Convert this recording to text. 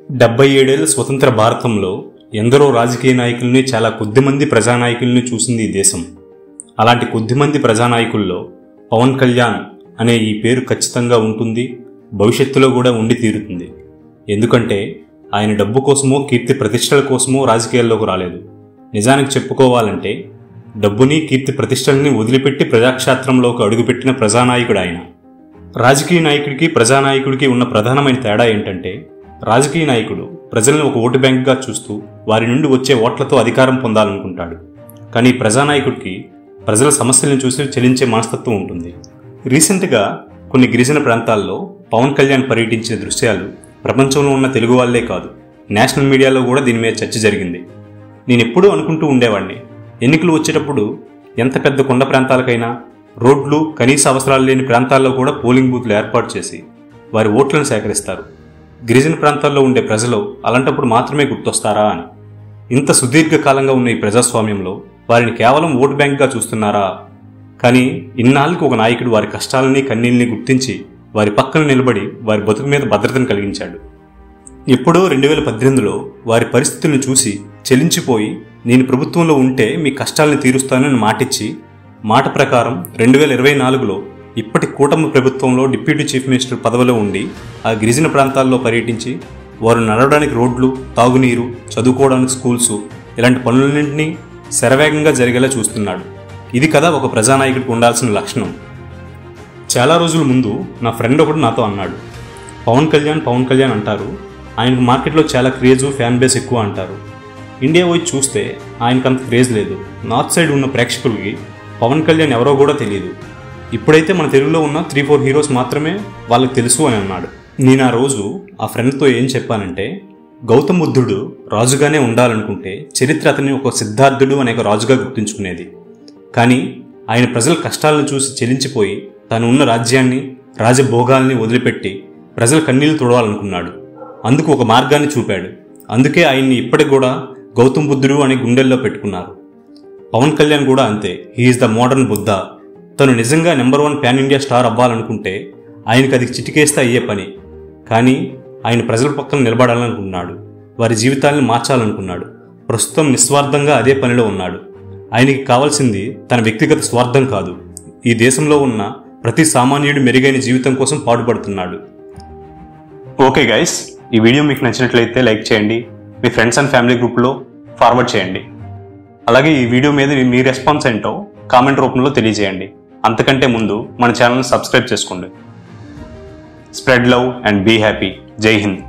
77 ఏళ్ల స్వతంత్ర భారతంలో ఎందరో రాజకీయ నాయకుల్ని, చాలా కొద్దిమంది ప్రజానాయకుల్ని చూసింది ఈ దేశం. అలాంటి కొద్దిమంది ప్రజానాయకుల్లో పవన్ కళ్యాణ్ అనే ఈ పేరు ఖచ్చితంగా ఉంటుంది, భవిష్యత్తులో కూడా ఉండి తీరుతుంది. ఎందుకంటే ఆయన డబ్బు కోసమో కీర్తి ప్రతిష్టల కోసమో రాజకీయాల్లోకి రాలేదు. నిజానికి చెప్పుకోవాలంటే డబ్బుని, కీర్తి ప్రతిష్టల్ని వదిలిపెట్టి ప్రజాక్షేత్రంలోకి అడుగుపెట్టిన ప్రజానాయకుడు ఆయన. రాజకీయ నాయకుడికి, ప్రజానాయకుడికి ఉన్న ప్రధానమైన తేడా ఏంటంటే, రాజకీయ నాయకుడు ప్రజలను ఒక ఓటు బ్యాంక్గా చూస్తూ వారి నుండి వచ్చే ఓట్లతో అధికారం పొందాలనుకుంటాడు. కానీ ప్రజానాయకుడికి ప్రజల సమస్యలను చూసి చెలించే మనస్తత్వం ఉంటుంది. రీసెంట్గా కొన్ని గిరిజన ప్రాంతాల్లో పవన్ కళ్యాణ్ పర్యటించిన దృశ్యాలు ప్రపంచంలో ఉన్న తెలుగు వాళ్లే కాదు, నేషనల్ మీడియాలో కూడా దీని మీద చర్చ జరిగింది. నేను ఎప్పుడూ అనుకుంటూ ఉండేవాడిని, ఎన్నికలు వచ్చేటప్పుడు ఎంత పెద్ద కొండ ప్రాంతాలకైనా రోడ్లు, కనీస అవసరాలు లేని ప్రాంతాల్లో కూడా పోలింగ్ బూత్లు ఏర్పాటు చేసి వారి ఓట్లను సేకరిస్తారు. గిరిజన ప్రాంతాల్లో ఉండే ప్రజలు అలాంటప్పుడు మాత్రమే గుర్తొస్తారా అని. ఇంత సుదీర్ఘకాలంగా ఉన్న ఈ ప్రజాస్వామ్యంలో వారిని కేవలం ఓటు బ్యాంక్గా చూస్తున్నారా? కానీ ఇన్నాళ్ళకి ఒక నాయకుడు వారి కష్టాలని, కన్నీళ్ళని గుర్తించి వారి పక్కన నిలబడి వారి బతుకు మీద భద్రతను కలిగించాడు. ఎప్పుడో 2018లో వారి పరిస్థితులను చూసి చెలించిపోయి, నేను ప్రభుత్వంలో ఉంటే మీ కష్టాలను తీరుస్తానని మాటిచ్చి, మాట ప్రకారం 2024లో ఇప్పటి కూటమి ప్రభుత్వంలో డిప్యూటీ చీఫ్ మినిస్టర్ పదవిలో ఉండి ఆ గిరిజన ప్రాంతాల్లో పర్యటించి వారు నడవడానికి రోడ్లు, తాగునీరు, చదువుకోవడానికి స్కూల్స్, ఇలాంటి పనులన్నింటినీ శరవేగంగా జరిగేలా చూస్తున్నాడు. ఇది కదా ఒక ప్రజానాయకుడికి ఉండాల్సిన లక్షణం. చాలా రోజుల ముందు నా ఫ్రెండ్ ఒకడు నాతో అన్నాడు, పవన్ కళ్యాణ్ అంటారు, ఆయనకు మార్కెట్లో చాలా క్రేజు, ఫ్యాన్ బేస్ ఎక్కువ అంటారు. ఇండియా వచ్చి చూస్తే ఆయనకు అంత క్రేజ్ లేదు. నార్త్ సైడ్ ఉన్న ప్రేక్షకులకి పవన్ కళ్యాణ్ ఎవరో కూడా తెలియదు. ఇప్పుడైతే మన తెలుగులో ఉన్న 3-4 హీరోస్ మాత్రమే వాళ్ళకి తెలుసు అని అన్నాడు. నేను ఆ రోజు ఆ ఫ్రెండ్తో ఏం చెప్పానంటే, గౌతమ్ బుద్ధుడు రాజుగానే ఉండాలనుకుంటే చరిత్ర అతన్ని ఒక సిద్ధార్థుడు అనే ఒక రాజుగా గుర్తుంచుకునేది. కానీ ఆయన ప్రజల కష్టాలను చూసి చెలించిపోయి తాను ఉన్న రాజ్యాన్ని, రాజభోగాల్ని వదిలిపెట్టి ప్రజల కన్నీళ్లు తుడవాలనుకున్నాడు. అందుకు ఒక మార్గాన్ని చూపాడు. అందుకే ఆయన్ని ఇప్పటికి కూడా గౌతమ్ బుద్ధుడు అని గుండెల్లో పెట్టుకున్నారు. పవన్ కళ్యాణ్ కూడా అంతే. He's the modern Buddha. తను నిజంగా నెంబర్ 1 పాన్ ఇండియా స్టార్ అవ్వాలనుకుంటే ఆయనకు అది చిటికేస్తే అయ్యే పని. కానీ ఆయన ప్రజల పక్కన నిలబడాలనుకున్నాడు, వారి జీవితాలను మార్చాలనుకున్నాడు. ప్రస్తుతం నిస్వార్థంగా అదే పనిలో ఉన్నాడు. ఆయనకి కావాల్సింది తన వ్యక్తిగత స్వార్థం కాదు, ఈ దేశంలో ఉన్న ప్రతి సామాన్యుడి మెరుగైన జీవితం కోసం పాటుపడుతున్నాడు. ఓకే గైస్, ఈ వీడియో మీకు నచ్చినట్లయితే లైక్ చేయండి, మీ ఫ్రెండ్స్ అండ్ ఫ్యామిలీ గ్రూప్లో ఫార్వర్డ్ చేయండి. అలాగే ఈ వీడియో మీద మీ రెస్పాన్స్ ఏంటో కామెంట్ రూపంలో తెలియజేయండి. అంతకంటే ముందు మన ఛానల్ని సబ్స్క్రైబ్ చేసుకోండి. Spread love and be happy. జై హింద్.